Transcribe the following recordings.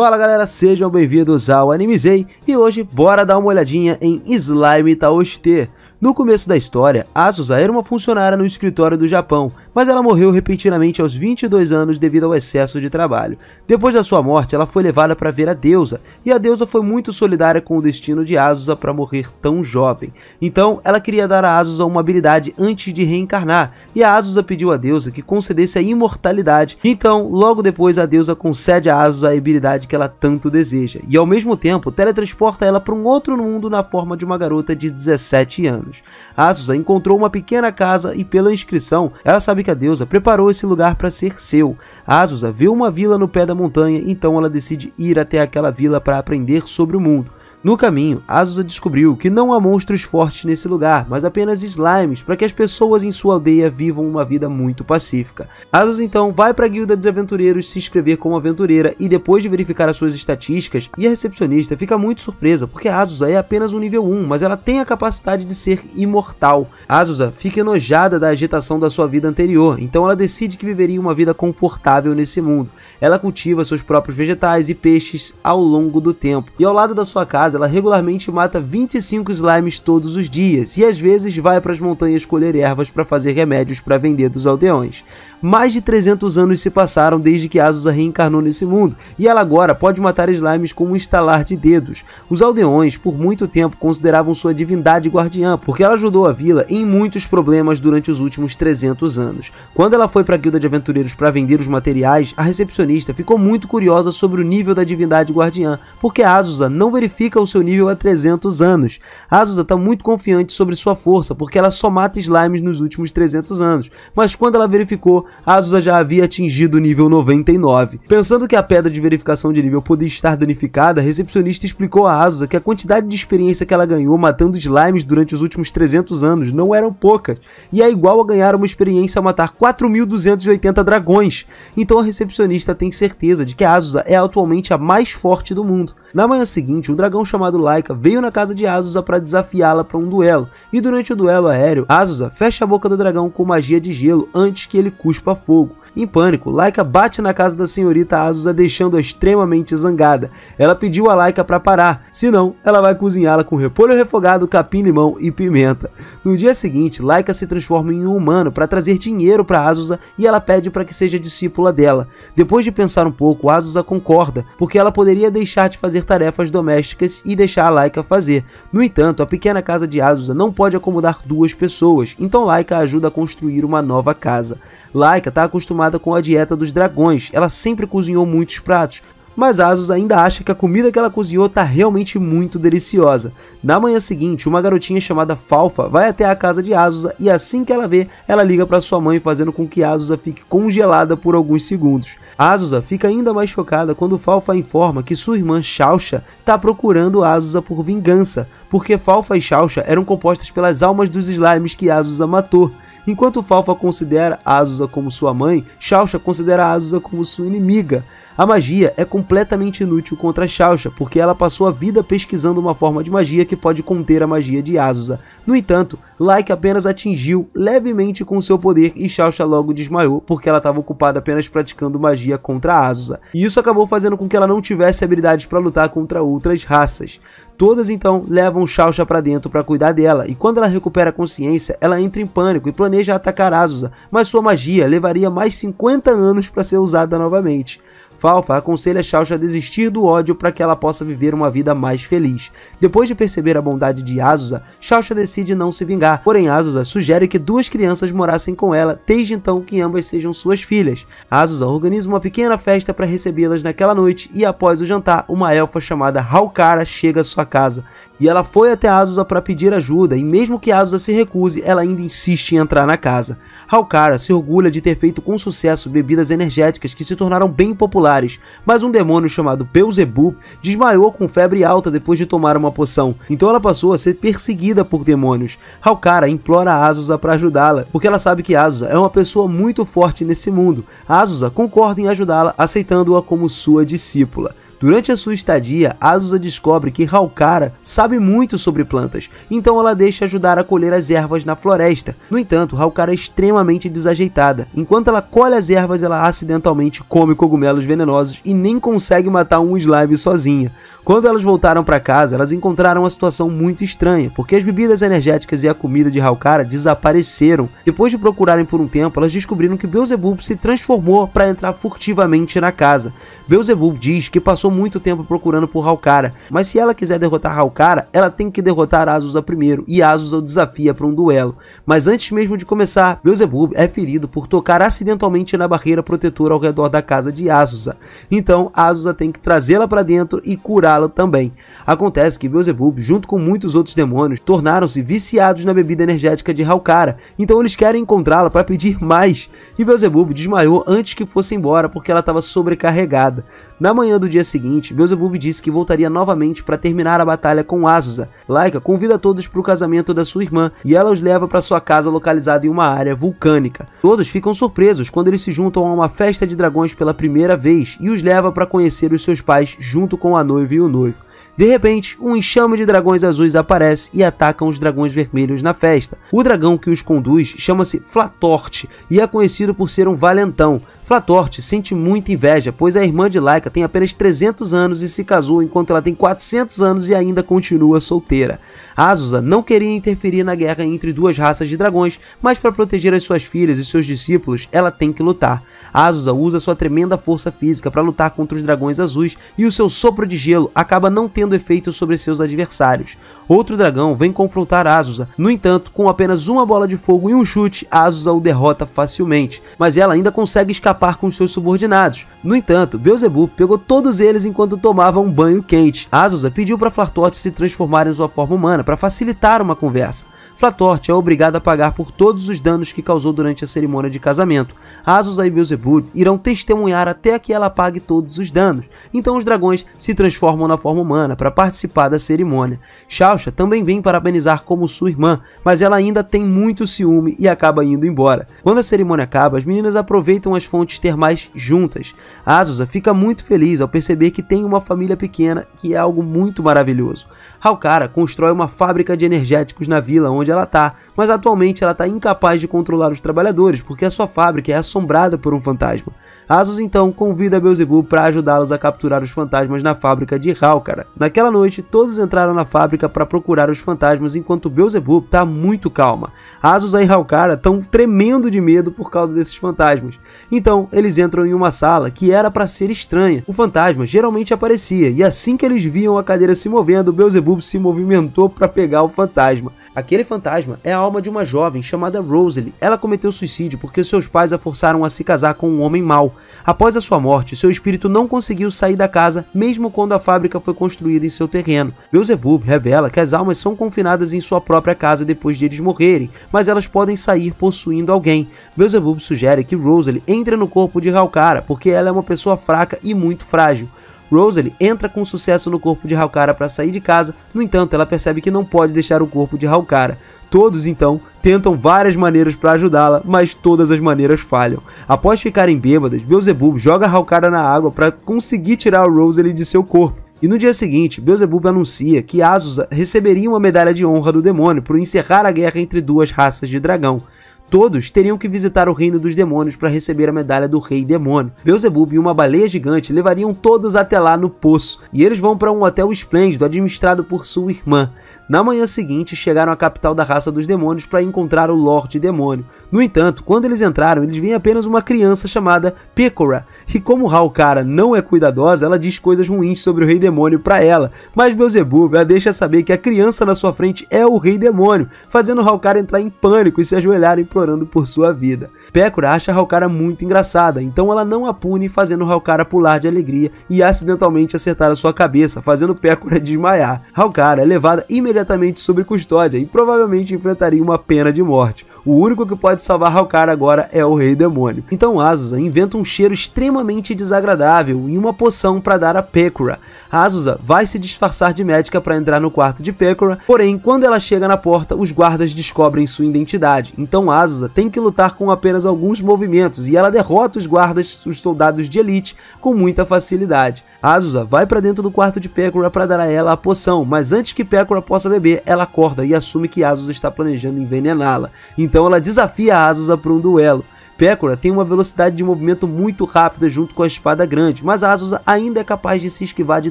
Fala galera, sejam bem-vindos ao Animizei e hoje bora dar uma olhadinha em Slime Taoshite. No começo da história, Azusa era uma funcionária no escritório do Japão, mas ela morreu repentinamente aos 22 anos devido ao excesso de trabalho. Depois da sua morte, ela foi levada para ver a deusa, e a deusa foi muito solidária com o destino de Azusa para morrer tão jovem. Então, ela queria dar a Azusa uma habilidade antes de reencarnar, e a Azusa pediu à deusa que concedesse a imortalidade. Então, logo depois, a deusa concede a Azusa a habilidade que ela tanto deseja, e ao mesmo tempo teletransporta ela para um outro mundo na forma de uma garota de 17 anos. Azusa encontrou uma pequena casa e pela inscrição, ela sabe que a deusa preparou esse lugar para ser seu. Azusa vê uma vila no pé da montanha, então ela decide ir até aquela vila para aprender sobre o mundo. No caminho, Azusa descobriu que não há monstros fortes nesse lugar, mas apenas slimes para que as pessoas em sua aldeia vivam uma vida muito pacífica. Azusa então vai para a guilda dos aventureiros se inscrever como aventureira e depois de verificar as suas estatísticas, a recepcionista fica muito surpresa porque Azusa é apenas um nível 1, mas ela tem a capacidade de ser imortal. Azusa fica enojada da agitação da sua vida anterior, então ela decide que viveria uma vida confortável nesse mundo. Ela cultiva seus próprios vegetais e peixes ao longo do tempo, e ao lado da sua casa ela regularmente mata 25 slimes todos os dias e às vezes vai para as montanhas colher ervas para fazer remédios para vender dos aldeões. Mais de 300 anos se passaram desde que Azusa reencarnou nesse mundo e ela agora pode matar slimes com um estalar de dedos. Os aldeões por muito tempo consideravam sua divindade guardiã porque ela ajudou a vila em muitos problemas durante os últimos 300 anos. Quando ela foi para a guilda de aventureiros para vender os materiais, a recepcionista ficou muito curiosa sobre o nível da divindade guardiã porque Azusa não verifica o seu nível há 300 anos. Azusa está muito confiante sobre sua força porque ela só mata slimes nos últimos 300 anos, mas quando ela verificou, Azusa já havia atingido o nível 99. Pensando que a pedra de verificação de nível podia estar danificada, a recepcionista explicou a Azusa que a quantidade de experiência que ela ganhou matando slimes durante os últimos 300 anos não eram poucas, e é igual a ganhar uma experiência a matar 4.280 dragões. Então a recepcionista tem certeza de que a Azusa é atualmente a mais forte do mundo. Na manhã seguinte, um dragão chamado Laika veio na casa de Azusa para desafiá-la para um duelo, e durante o duelo aéreo, Azusa fecha a boca do dragão com magia de gelo antes que ele cuspa fogo. Em pânico, Laika bate na casa da senhorita Azusa, deixando-a extremamente zangada. Ela pediu a Laika para parar, senão ela vai cozinhá-la com repolho refogado, capim-limão e pimenta. No dia seguinte, Laika se transforma em um humano para trazer dinheiro para Azusa e ela pede para que seja discípula dela. Depois de pensar um pouco, Azusa concorda, porque ela poderia deixar de fazer tarefas domésticas e deixar a Laika fazer. No entanto, a pequena casa de Azusa não pode acomodar duas pessoas, então Laika ajuda a construir uma nova casa. Laika está acostumada com a dieta dos dragões, ela sempre cozinhou muitos pratos, mas Azusa ainda acha que a comida que ela cozinhou está realmente muito deliciosa. Na manhã seguinte, uma garotinha chamada Falfa vai até a casa de Azusa e assim que ela vê, ela liga para sua mãe fazendo com que Azusa fique congelada por alguns segundos. Azusa fica ainda mais chocada quando Falfa informa que sua irmã Xiaoxia está procurando Azusa por vingança, porque Falfa e Xiaoxia eram compostas pelas almas dos slimes que Azusa matou. Enquanto Falfa considera Azusa como sua mãe, Xiaoxia considera Azusa como sua inimiga. A magia é completamente inútil contra Xiaoxia, porque ela passou a vida pesquisando uma forma de magia que pode conter a magia de Azusa. No entanto, Laika apenas atingiu levemente com seu poder e Xiaoxia logo desmaiou, porque ela estava ocupada apenas praticando magia contra Azusa. E isso acabou fazendo com que ela não tivesse habilidades para lutar contra outras raças. Todas então levam Xiaoxia para dentro para cuidar dela, e quando ela recupera a consciência, ela entra em pânico e planeja atacar Azusa, mas sua magia levaria mais 50 anos para ser usada novamente. Falfa aconselha Xiaoxia a desistir do ódio para que ela possa viver uma vida mais feliz. Depois de perceber a bondade de Azusa, Xiaoxia decide não se vingar, porém Azusa sugere que duas crianças morassem com ela, desde então que ambas sejam suas filhas. Azusa organiza uma pequena festa para recebê-las naquela noite e após o jantar, uma elfa chamada Haukara chega à sua casa. E ela foi até Azusa para pedir ajuda, e mesmo que Azusa se recuse, ela ainda insiste em entrar na casa. Haukara se orgulha de ter feito com sucesso bebidas energéticas que se tornaram bem populares, mas um demônio chamado Beelzebub desmaiou com febre alta depois de tomar uma poção, então ela passou a ser perseguida por demônios. Haukara implora a Azusa para ajudá-la, porque ela sabe que Azusa é uma pessoa muito forte nesse mundo. Azusa concorda em ajudá-la, aceitando-a como sua discípula. Durante a sua estadia, Azusa descobre que Halkara sabe muito sobre plantas, então ela deixa ajudar a colher as ervas na floresta. No entanto, Halkara é extremamente desajeitada. Enquanto ela colhe as ervas, ela acidentalmente come cogumelos venenosos e nem consegue matar um slime sozinha. Quando elas voltaram para casa, elas encontraram uma situação muito estranha, porque as bebidas energéticas e a comida de Halkara desapareceram. Depois de procurarem por um tempo, elas descobriram que Beelzebub se transformou para entrar furtivamente na casa. Beelzebub diz que passou muito tempo procurando por Halkara, mas se ela quiser derrotar Halkara, ela tem que derrotar Azusa primeiro, e Azusa o desafia para um duelo. Mas antes mesmo de começar, Beelzebub é ferido por tocar acidentalmente na barreira protetora ao redor da casa de Azusa. Então Azusa tem que trazê-la para dentro e curá-la também. Acontece que Beelzebub, junto com muitos outros demônios, tornaram-se viciados na bebida energética de Halkara, então eles querem encontrá-la para pedir mais. E Beelzebub desmaiou antes que fosse embora porque ela estava sobrecarregada. Na manhã do dia seguinte, Beelzebub disse que voltaria novamente para terminar a batalha com Azusa. Laika convida todos para o casamento da sua irmã e ela os leva para sua casa localizada em uma área vulcânica. Todos ficam surpresos quando eles se juntam a uma festa de dragões pela primeira vez e os leva para conhecer os seus pais junto com a noiva e o noivo. De repente, um enxame de dragões azuis aparece e atacam os dragões vermelhos na festa. O dragão que os conduz chama-se Flatort e é conhecido por ser um valentão. Flatort sente muita inveja, pois a irmã de Laika tem apenas 300 anos e se casou enquanto ela tem 400 anos e ainda continua solteira. Azusa não queria interferir na guerra entre duas raças de dragões, mas para proteger as suas filhas e seus discípulos, ela tem que lutar. Azusa usa sua tremenda força física para lutar contra os dragões azuis e o seu sopro de gelo acaba não tendo efeito sobre seus adversários. Outro dragão vem confrontar Azusa, no entanto, com apenas uma bola de fogo e um chute, Azusa o derrota facilmente, mas ela ainda consegue escapar com seus subordinados. No entanto, Beelzebub pegou todos eles enquanto tomava um banho quente. Azusa pediu para Flatort se transformar em sua forma humana para facilitar uma conversa. Flatort é obrigado a pagar por todos os danos que causou durante a cerimônia de casamento. Azusa e Beelzebub irão testemunhar até que ela pague todos os danos. Então os dragões se transformam na forma humana para participar da cerimônia. Shasha também vem parabenizar como sua irmã, mas ela ainda tem muito ciúme e acaba indo embora. Quando a cerimônia acaba, as meninas aproveitam as fontes termais juntas. Azusa fica muito feliz ao perceber que tem uma família pequena, que é algo muito maravilhoso. Halkara constrói uma fábrica de energéticos na vila onde ela está, mas atualmente ela está incapaz de controlar os trabalhadores porque a sua fábrica é assombrada por um fantasma. Azusa então convida Beelzebub para ajudá-los a capturar os fantasmas na fábrica de Halkara. Naquela noite, todos entraram na fábrica para procurar os fantasmas enquanto Beelzebub está muito calma. Azusa e Halkara estão tremendo de medo por causa desses fantasmas. Então, eles entram em uma sala que era para ser estranha. O fantasma geralmente aparecia e assim que eles viam a cadeira se movendo, Beelzebub se movimentou para pegar o fantasma. Aquele fantasma é a alma de uma jovem chamada Rosalie. Ela cometeu suicídio porque seus pais a forçaram a se casar com um homem mau. Após a sua morte, seu espírito não conseguiu sair da casa, mesmo quando a fábrica foi construída em seu terreno. Beelzebub revela que as almas são confinadas em sua própria casa depois de eles morrerem, mas elas podem sair possuindo alguém. Beelzebub sugere que Rosalie entre no corpo de Halkara, porque ela é uma pessoa fraca e muito frágil. Rosalie entra com sucesso no corpo de Halkara para sair de casa, no entanto ela percebe que não pode deixar o corpo de Halkara. Todos então tentam várias maneiras para ajudá-la, mas todas as maneiras falham. Após ficarem bêbadas, Beelzebub joga Halkara na água para conseguir tirar Rosalie de seu corpo. E no dia seguinte, Beelzebub anuncia que Azusa receberia uma medalha de honra do demônio por encerrar a guerra entre duas raças de dragão. Todos teriam que visitar o reino dos demônios para receber a medalha do rei demônio. Beelzebub e uma baleia gigante levariam todos até lá no poço, e eles vão para um hotel esplêndido administrado por sua irmã. Na manhã seguinte, chegaram à capital da raça dos demônios para encontrar o Lorde Demônio. No entanto, quando eles entraram, eles veem apenas uma criança chamada Pecora, e como Halkara não é cuidadosa, ela diz coisas ruins sobre o Rei Demônio para ela, mas Beelzebub a deixa saber que a criança na sua frente é o Rei Demônio, fazendo Halkara entrar em pânico e se ajoelhar implorando por sua vida. Pecora acha Halkara muito engraçada, então ela não a pune, fazendo Halkara pular de alegria e acidentalmente acertar a sua cabeça, fazendo Pecora desmaiar. Halkara é levada imediatamente sob custódia e provavelmente enfrentaria uma pena de morte. O único que pode salvar Hawkara agora é o Rei Demônio. Então Azusa inventa um cheiro extremamente desagradável e uma poção para dar a Pecora. Azusa vai se disfarçar de médica para entrar no quarto de Pecora, porém quando ela chega na porta, os guardas descobrem sua identidade. Então Azusa tem que lutar com apenas alguns movimentos e ela derrota os guardas, os soldados de elite, com muita facilidade. Azusa vai para dentro do quarto de Pecora para dar a ela a poção, mas antes que Pecora possa beber, ela acorda e assume que Azusa está planejando envenená-la. Então ela desafia Azusa para um duelo. Pecora tem uma velocidade de movimento muito rápida junto com a espada grande, mas Azusa ainda é capaz de se esquivar de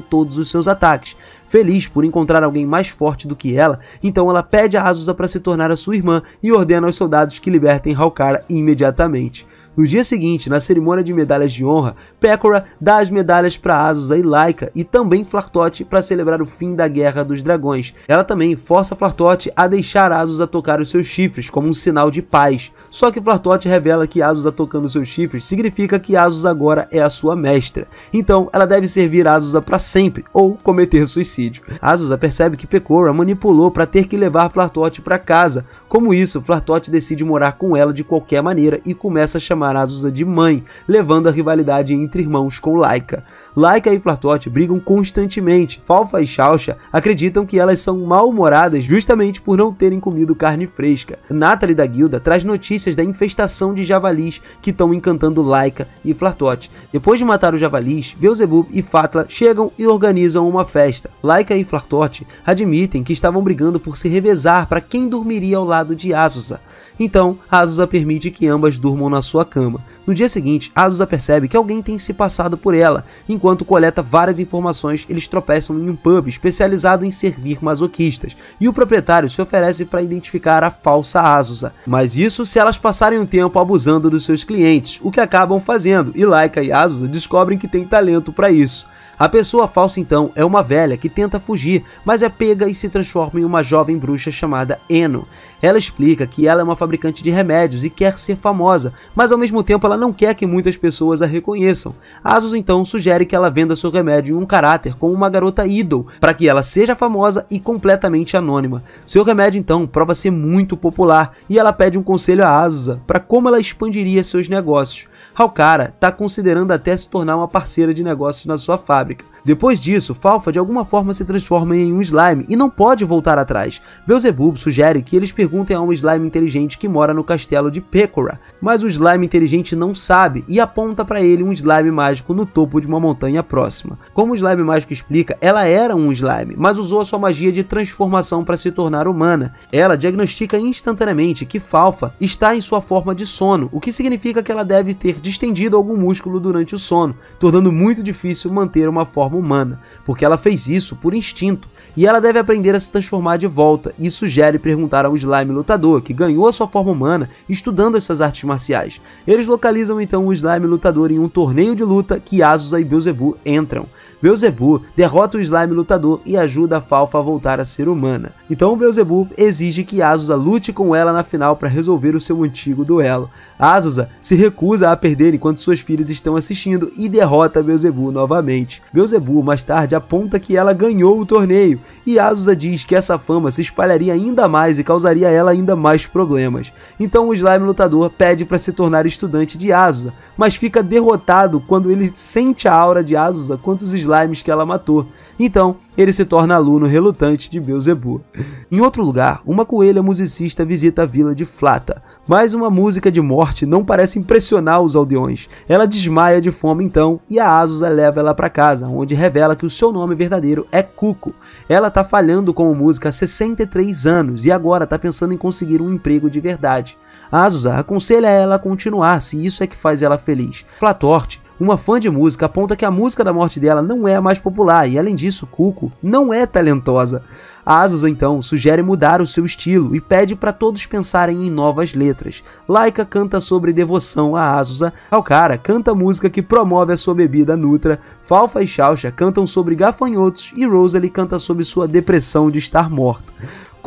todos os seus ataques. Feliz por encontrar alguém mais forte do que ela, então ela pede a Azusa para se tornar a sua irmã e ordena aos soldados que libertem Hawkara imediatamente. No dia seguinte, na cerimônia de medalhas de honra, Pecora dá as medalhas para Azusa e Laika e também Flartote para celebrar o fim da Guerra dos Dragões. Ela também força Flartote a deixar Azusa tocar os seus chifres como um sinal de paz. Só que Flartote revela que Azusa tocando seus chifres significa que Azusa agora é a sua mestra. Então ela deve servir Azusa para sempre ou cometer suicídio. Azusa percebe que Pecora manipulou para ter que levar Flartote para casa. Como isso, Flartote decide morar com ela de qualquer maneira e começa a chamar Azusa de mãe, levando a rivalidade entre irmãos com Laika. Laika e Flartote brigam constantemente. Falfa e Shaucha acreditam que elas são mal-humoradas justamente por não terem comido carne fresca. Natalie da guilda traz notícias da infestação de javalis que estão encantando Laika e Flartote. Depois de matar os javalis, Beelzebub e Fatla chegam e organizam uma festa. Laika e Flartote admitem que estavam brigando por se revezar para quem dormiria ao lado de Azusa. Então, Azusa permite que ambas durmam na sua cama. No dia seguinte, Azusa percebe que alguém tem se passado por ela. Enquanto coleta várias informações, eles tropeçam em um pub especializado em servir masoquistas, e o proprietário se oferece para identificar a falsa Azusa. Mas isso se elas passarem um tempo abusando dos seus clientes, o que acabam fazendo, e Laika e Azusa descobrem que tem talento para isso. A pessoa falsa então é uma velha que tenta fugir, mas é pega e se transforma em uma jovem bruxa chamada Eno. Ela explica que ela é uma fabricante de remédios e quer ser famosa, mas ao mesmo tempo ela não quer que muitas pessoas a reconheçam. Azusa então sugere que ela venda seu remédio em um caráter como uma garota idol, para que ela seja famosa e completamente anônima. Seu remédio então prova ser muito popular e ela pede um conselho a Azusa para como ela expandiria seus negócios. Hawkara está considerando até se tornar uma parceira de negócios na sua fábrica. Depois disso, Falfa de alguma forma se transforma em um slime e não pode voltar atrás. Beelzebub sugere que eles perguntem a um slime inteligente que mora no castelo de Pecora, mas o slime inteligente não sabe e aponta para ele um slime mágico no topo de uma montanha próxima. Como o slime mágico explica, ela era um slime, mas usou a sua magia de transformação para se tornar humana. Ela diagnostica instantaneamente que Falfa está em sua forma de sono, o que significa que ela deve ter distendido algum músculo durante o sono, tornando muito difícil manter uma forma humana, porque ela fez isso por instinto, e ela deve aprender a se transformar de volta, e sugere perguntar ao slime lutador, que ganhou a sua forma humana estudando as suas artes marciais. Eles localizam então o slime lutador em um torneio de luta que Azusa e Beelzebub entram. Beelzebub derrota o slime lutador e ajuda a Falfa a voltar a ser humana. Então Beelzebub exige que Azusa lute com ela na final para resolver o seu antigo duelo. Azusa se recusa a perder enquanto suas filhas estão assistindo e derrota Beelzebub novamente. Beelzebub mais tarde aponta que ela ganhou o torneio e Azusa diz que essa fama se espalharia ainda mais e causaria a ela ainda mais problemas. Então o slime lutador pede para se tornar estudante de Azusa, mas fica derrotado quando ele sente a aura de Azusa quanto os slimes que ela matou. Então, ele se torna aluno relutante de Beelzebub. Em outro lugar, uma coelha musicista visita a vila de Flata, mas uma música de morte não parece impressionar os aldeões. Ela desmaia de fome então, e a Azusa leva ela para casa, onde revela que o seu nome verdadeiro é Cuco. Ela tá falhando como música há 63 anos e agora tá pensando em conseguir um emprego de verdade. Azusa aconselha ela a continuar se isso é que faz ela feliz. Flatorte, uma fã de música, aponta que a música da morte dela não é a mais popular e, além disso, Cuco não é talentosa. Azusa então sugere mudar o seu estilo e pede para todos pensarem em novas letras. Laika canta sobre devoção a Azusa, Hawkara canta música que promove a sua bebida Nutra, Falfa e Shaucha cantam sobre gafanhotos e Rosalie canta sobre sua depressão de estar morta.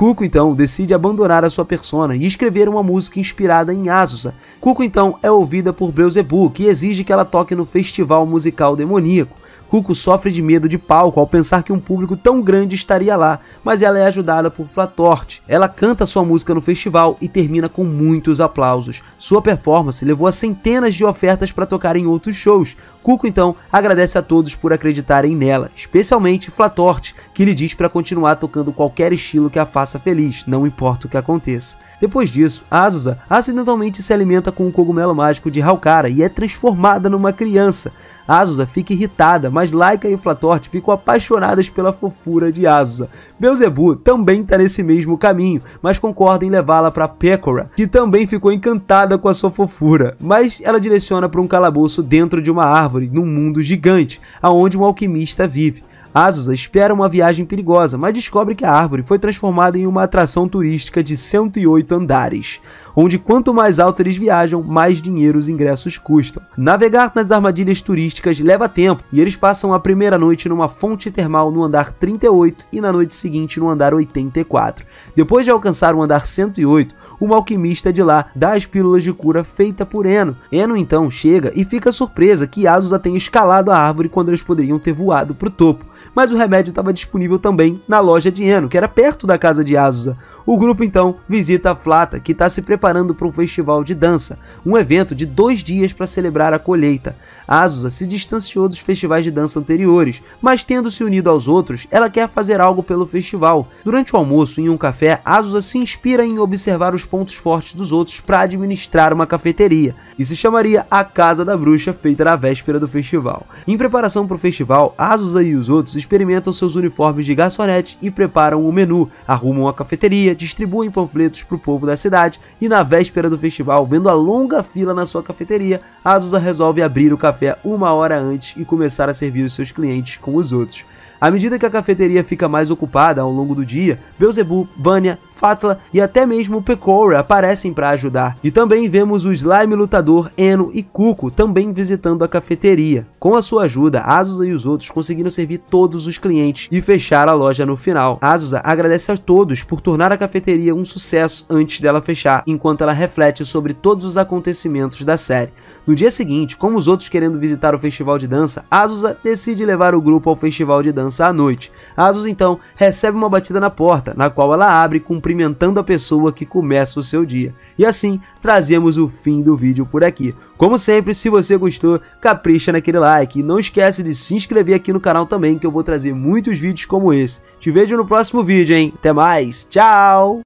Cuco então decide abandonar a sua persona e escrever uma música inspirada em Azusa. Cuco então é ouvida por Beelzebub, que exige que ela toque no festival musical demoníaco. Cuco sofre de medo de palco ao pensar que um público tão grande estaria lá, mas ela é ajudada por Flatort. Ela canta sua música no festival e termina com muitos aplausos. Sua performance levou a centenas de ofertas para tocar em outros shows. Cuco então agradece a todos por acreditarem nela, especialmente Flatort, que lhe diz para continuar tocando qualquer estilo que a faça feliz, não importa o que aconteça. Depois disso, Azusa acidentalmente se alimenta com um cogumelo mágico de Haukara e é transformada numa criança. Azusa fica irritada, mas Laika e Flatort ficam apaixonadas pela fofura de Azusa. Beelzebub também está nesse mesmo caminho, mas concorda em levá-la para Pecora, que também ficou encantada com a sua fofura, mas ela direciona para um calabouço dentro de uma árvore, num mundo gigante, aonde um alquimista vive. Azusa espera uma viagem perigosa, mas descobre que a árvore foi transformada em uma atração turística de 108 andares, onde quanto mais alto eles viajam, mais dinheiro os ingressos custam. Navegar nas armadilhas turísticas leva tempo, e eles passam a primeira noite numa fonte termal no andar 38 e na noite seguinte no andar 84. Depois de alcançar o andar 108, uma alquimista de lá dá as pílulas de cura feita por Eno. Eno então chega e fica surpresa que Azusa tenha escalado a árvore quando eles poderiam ter voado para o topo, mas o remédio estava disponível também na loja de Eno, que era perto da casa de Azusa. O grupo então visita a Flata, que está se preparando para um festival de dança, um evento de 2 dias para celebrar a colheita. Azusa se distanciou dos festivais de dança anteriores, mas tendo se unido aos outros, ela quer fazer algo pelo festival. Durante o almoço em um café, Azusa se inspira em observar os pontos fortes dos outros para administrar uma cafeteria, e se chamaria a Casa da Bruxa, feita na véspera do festival. Em preparação para o festival, Azusa e os outros experimentam seus uniformes de garçonete e preparam o menu, arrumam a cafeteria, distribuem panfletos para o povo da cidade, e na véspera do festival, vendo a longa fila na sua cafeteria, Azusa resolve abrir o café 1 hora antes e começar a servir os seus clientes com os outros. À medida que a cafeteria fica mais ocupada ao longo do dia, Beelzebub, Vanya, Fatla e até mesmo Pecora aparecem para ajudar. E também vemos o Slime Lutador, Eno e Cuco também visitando a cafeteria. Com a sua ajuda, Azusa e os outros conseguiram servir todos os clientes e fechar a loja no final. Azusa agradece a todos por tornar a cafeteria um sucesso antes dela fechar, enquanto ela reflete sobre todos os acontecimentos da série. No dia seguinte, como os outros querendo visitar o festival de dança, Azusa decide levar o grupo ao festival de dança à noite. Azusa então recebe uma batida na porta, na qual ela abre cumprimentando a pessoa que começa o seu dia. E assim, trazemos o fim do vídeo por aqui. Como sempre, se você gostou, capricha naquele like e não esquece de se inscrever aqui no canal também, que eu vou trazer muitos vídeos como esse. Te vejo no próximo vídeo, hein? Até mais, tchau!